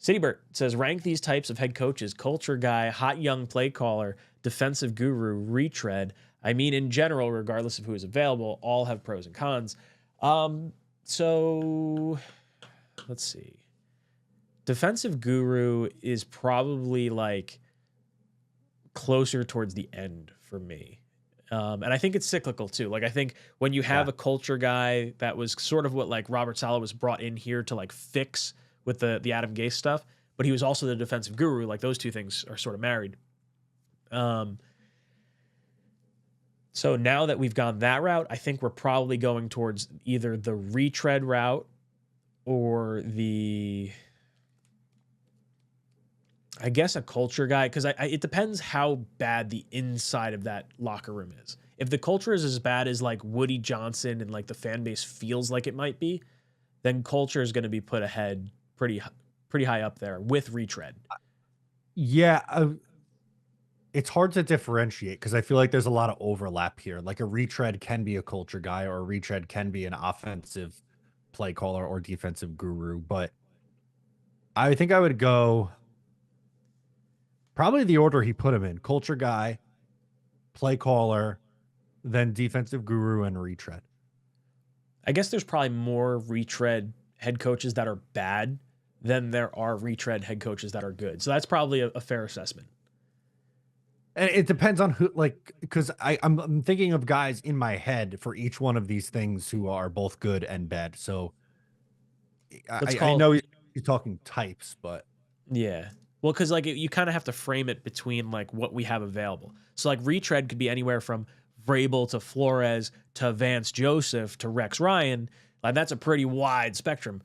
Citybert says, rank these types of head coaches: culture guy, hot young play caller, defensive guru, retread. I mean, in general, regardless of who is available, all have pros and cons. So let's see. Defensive guru is probably like closer towards the end for me. And I think it's cyclical too. Like, I think when you have a culture guy, that was sort of what like Robert Saleh was brought in here to like fix with the Adam Gase stuff, but he was also the defensive guru. Like, those two things are sort of married. So now that we've gone that route, I think we're probably going towards either the retread route or I guess a culture guy, because it depends how bad the inside of that locker room is. If the culture is as bad as like Woody Johnson and like the fan base feels like it might be, then culture is going to be put ahead pretty high up there with retread. Yeah, it's hard to differentiate because I feel like there's a lot of overlap here. Like, a retread can be a culture guy, or a retread can be an offensive play caller or defensive guru. But I think I would go probably the order he put him in: culture guy, play caller, then defensive guru, and retread. I guess there's probably more retread head coaches that are bad than there are retread head coaches that are good. So that's probably a fair assessment. And it depends on who, like, because I'm thinking of guys in my head for each one of these things who are both good and bad. So I know he's talking types, but yeah. Well, because like you kind of have to frame it between like what we have available. So like retread could be anywhere from Vrabel to Flores to Vance Joseph to Rex Ryan. Like, that's a pretty wide spectrum.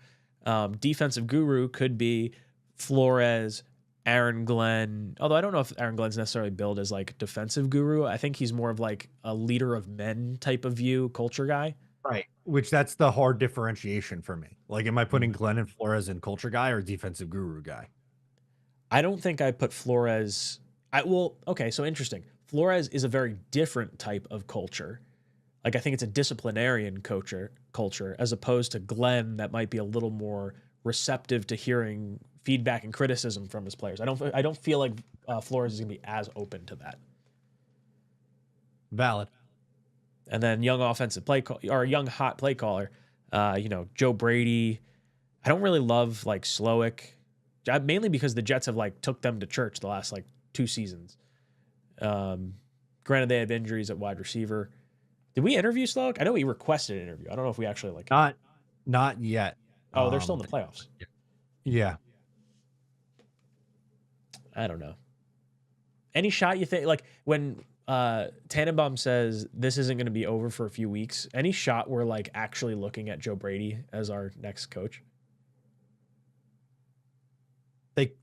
Defensive guru could be Flores, Aaron Glenn. Although I don't know if Aaron Glenn's necessarily billed as like defensive guru. I think he's more of like a leader of men type of view, culture guy. right. Which, that's the hard differentiation for me. Like, am I putting Glenn and Flores in culture guy or defensive guru guy? I don't think I put Flores. Okay, so interesting. Flores is a very different type of culture. Like, I think it's a disciplinarian culture as opposed to Glenn, that might be a little more receptive to hearing feedback and criticism from his players. I don't feel like Flores is going to be as open to that. Valid. And then young offensive play or young hot play caller, Joe Brady. I don't really love like Slowick, mainly because the Jets have like took them to church the last like 2 seasons. Granted, they have injuries at wide receiver. Did we interview Slowick? I know we requested an interview. I don't know if we actually like. Not yet. Oh, they're still in the playoffs. Yeah. I don't know. Any shot you think, like when Tannenbaum says this isn't going to be over for a few weeks, any shot we're like actually looking at Joe Brady as our next coach?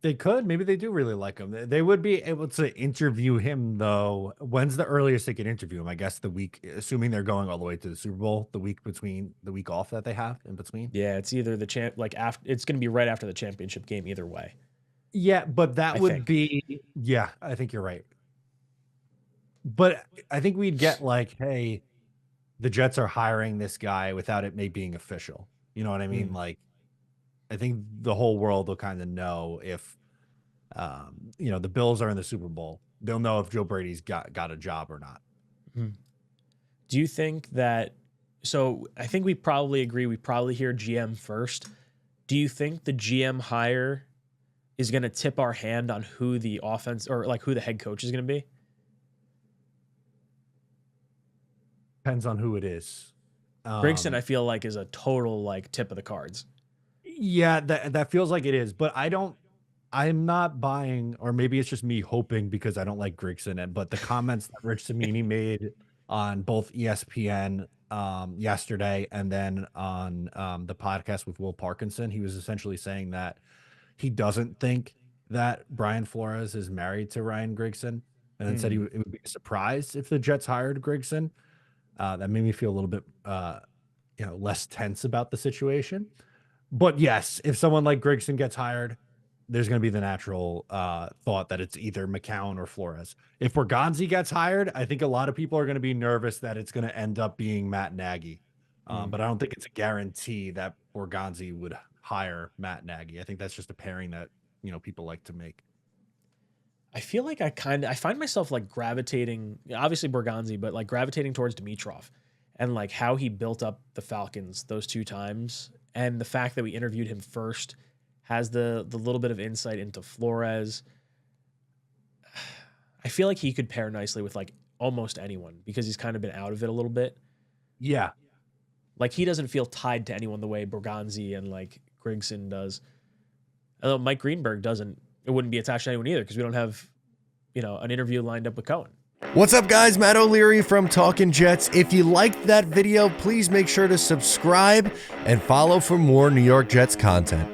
They could. Maybe they do really like him. They would be able to interview him, though. When's the earliest they could interview him? I guess the week, assuming they're going all the way to the Super Bowl, the week off that they have in between. Yeah, it's either it's going to be right after the championship game either way. Yeah, but that would be, yeah, I think you're right. But I think we'd get like, hey, the Jets are hiring this guy without it may being official. You know what I mean? Like, I think the whole world will kind of know if, the Bills are in the Super Bowl. They'll know if Joe Brady's got a job or not. Do you think that? So I think we probably agree. We probably hear GM first. Do you think the GM hire is going to tip our hand on who the offense or like who the head coach is going to be? Depends on who it is. Grigson, I feel like, is a total like tip of the cards. Yeah, that feels like it is, but I'm not buying, or maybe it's just me hoping because I don't like Grigson, but the comments that Rich Cimini made on both ESPN yesterday and then on the podcast with Will Parkinson, he was essentially saying that he doesn't think that Brian Flores is married to Ryan Grigson, and then said it would be a surprise if the Jets hired Grigson. That made me feel a little bit less tense about the situation. But yes, if someone like Grigson gets hired, there's going to be the natural thought that it's either McCown or Flores. If Borgonzi gets hired, I think a lot of people are going to be nervous that it's going to end up being Matt Nagy. But I don't think it's a guarantee that Borgonzi would hire Matt Nagy. I think that's just a pairing that people like to make. I feel like I find myself like gravitating, obviously Berganzi, but like gravitating towards Dimitrov and like how he built up the Falcons those 2 times. And the fact that we interviewed him first has the little bit of insight into Flores. I feel like he could pair nicely with like almost anyone because he's kind of been out of it a little bit. Yeah. Like he doesn't feel tied to anyone the way Berganzi and like 𝐒𝐿𝐲 does. Although Mike Greenberg doesn't, it wouldn't be attached to anyone either because we don't have, an interview lined up with Cohen. What's up, guys? Matt O'Leary from Talkin' Jets. If you liked that video, please make sure to subscribe and follow for more New York Jets content.